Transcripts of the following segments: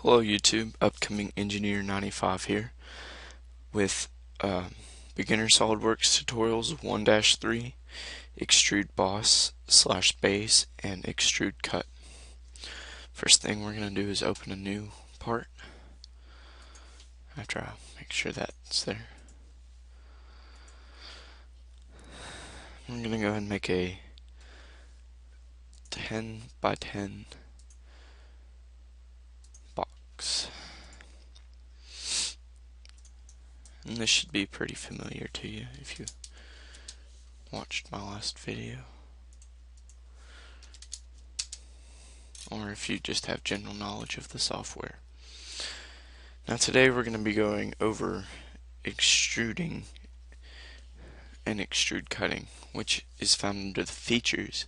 Hello YouTube, upcoming Engineer 95 here with Beginner SolidWorks Tutorials 1-3, Extrude Boss / Base, and Extrude Cut. First thing we're going to do is open a new part after I make sure that's there. I'm going to go ahead and make a 10 by 10 box. And this should be pretty familiar to you if you watched my last video, or if you just have general knowledge of the software. Now today we're going to be going over extruding and extrude cutting, which is found under the features,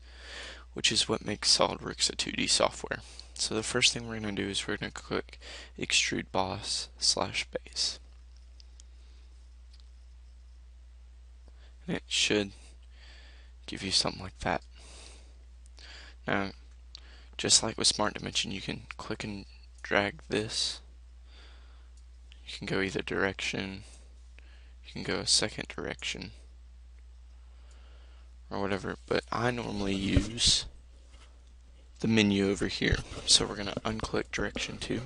which is what makes SolidWorks a 2D software. So the first thing we're going to do is we're going to click Extrude Boss / Base. And it should give you something like that. Now, just like with Smart Dimension, you can click and drag this. You can go either direction, you can go a second direction, or whatever, but I normally use the menu over here. So we're going to unclick direction 2.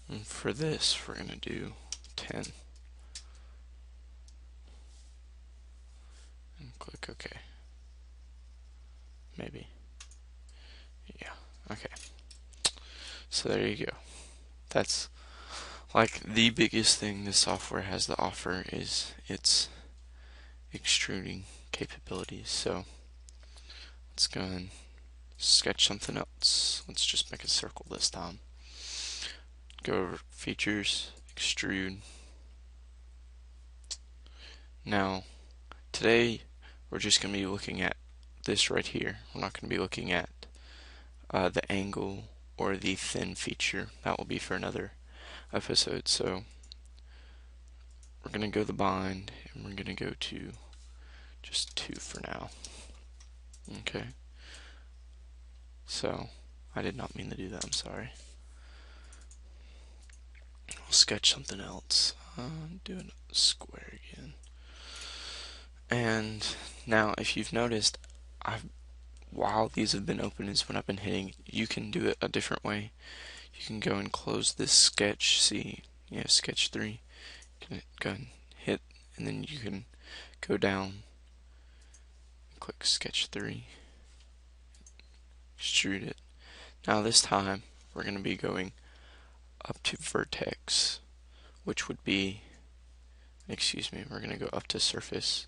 And for this, we're going to do 10. And click OK. Maybe. Yeah, okay. So there you go. That's like the biggest thing this software has to offer is its extruding capabilities. So let's go and sketch something else. Let's just make a circle this time. Go over features, extrude. Now, today we're just going to be looking at this right here. We're not going to be looking at the angle or the thin feature. That will be for another episode. So we're going to go to the bind, and we're going to go to just 2 for now. Okay. So I did not mean to do that. I'm sorry. We'll sketch something else. Do a square again. And now, if you've noticed, while these have been open is when I've been hitting, you can do it a different way. You can go and close this sketch. See, you have sketch 3. You can go and hit, and then you can go down, click sketch 3, extrude it. Now this time we're going to be going up to vertex, which would be, we're going to go up to surface.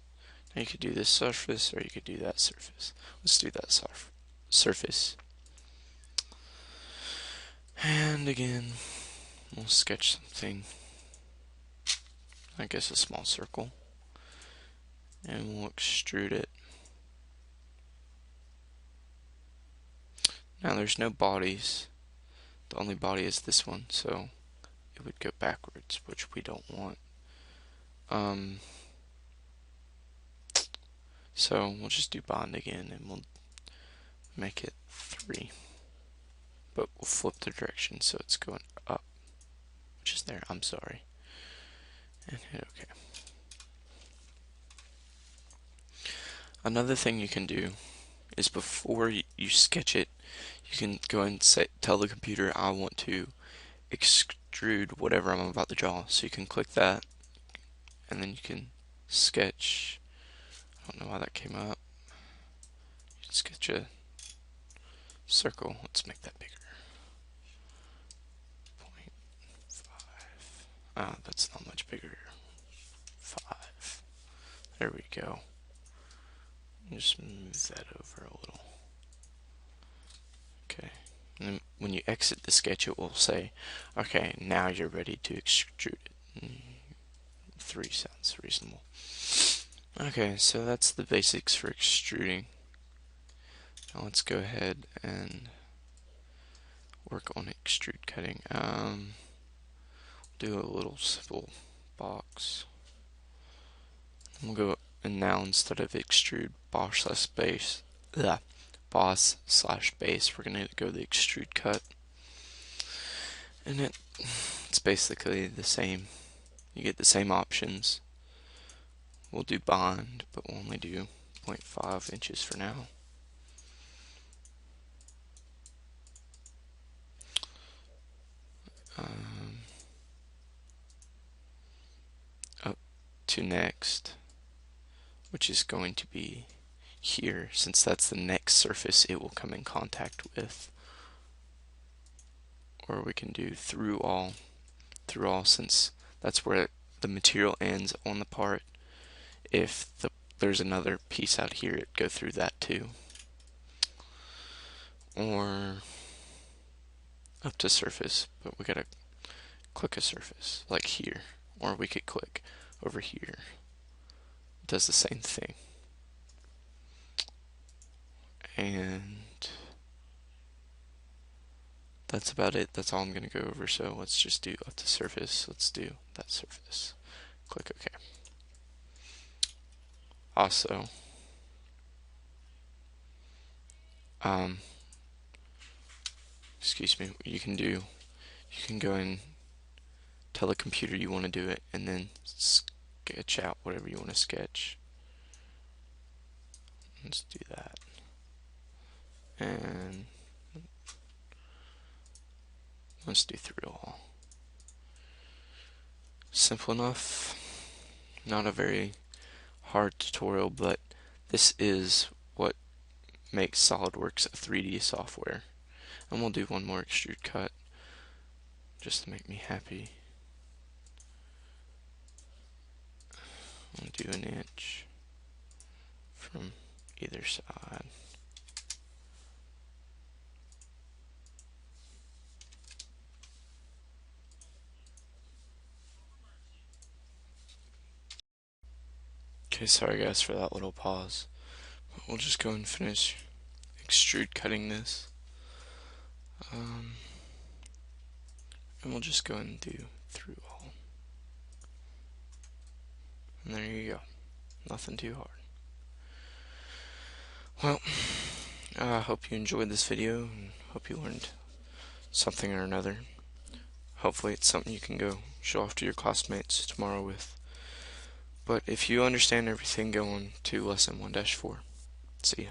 Now you could do this surface or you could do that surface. Let's do that surface. And again, we'll sketch something, I guess a small circle, and we'll extrude it. Now there's no bodies. The only body is this one, so it would go backwards, which we don't want. So we'll just do bond again, and we'll make it 3. But we'll flip the direction so it's going up, which is there. I'm sorry. And hit OK. Another thing you can do is before you sketch it, you can go and tell the computer I want to extrude whatever I'm about to draw. So you can click that, and then you can sketch. I don't know why that came up. You can sketch a circle. Let's make that bigger. 0.5. Ah, that's not much bigger. 5. There we go. Just move that over a little. Okay. And then when you exit the sketch, it will say, okay, now you're ready to extrude it. 3 sounds reasonable. Okay, so that's the basics for extruding. Now let's go ahead and work on extrude cutting. Do a little simple box. We'll go, and now instead of extrude boss / base, we're going to go the extrude cut. And it's basically the same. You get the same options. We'll do bond, but we'll only do 0.5 inches for now. Up to next, which is going to be here, since that's the next surface it will come in contact with. Or we can do through all, since that's where the material ends on the part. If there's another piece out here, it'd go through that too. Or up to surface, but we gotta click a surface, like here. Or we could click over here. It does the same thing. And that's about it. That's all I'm going to go over. So let's just do up to surface. Let's do that surface. Click OK. Also, excuse me, you can go and tell the computer you want to do it, and then sketch out whatever you want to sketch. Let's do that. And let's do through all. Simple enough. Not a very hard tutorial, but this is what makes Solidworks a 3D software. And we'll do one more extrude cut just to make me happy. I'll do an inch from either side. Okay, sorry guys for that little pause. But we'll just go and finish extrude cutting this. And we'll just go and do through all. And there you go. Nothing too hard. Well, I hope you enjoyed this video and hope you learned something or another. Hopefully it's something you can go show off to your classmates tomorrow with. But if you understand everything, go on to lesson 1-4. See ya.